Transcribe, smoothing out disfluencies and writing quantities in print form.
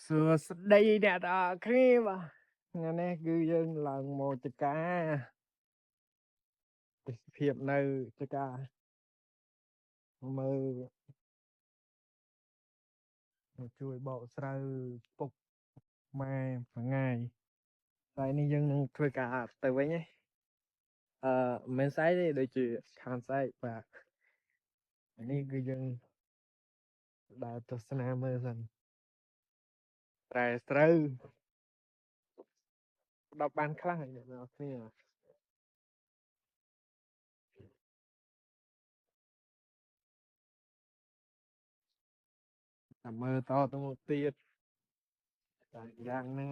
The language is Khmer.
សួស្តីអ្នកទាំងអស់គ្នាបាទថ្ងៃនេះគឺយើងឡើងមកចការទេសភាពនៅចការមើលជួយបកស្រូវពុកម៉ែមួយថ្ងៃថ្ងៃនេះយើងនឹងធ្វើការទៅវិញឯងមិនស្អែកទេដូចជាខាងស្អែកបាទនេះគឺយើងដើរទស្សនាមើលសិនតែស្រូវដល់បានខ្លះអ្នកទាំងអស់គ្នាតែមើលតទៅមុខទៀតតែយ៉ាងហ្នឹង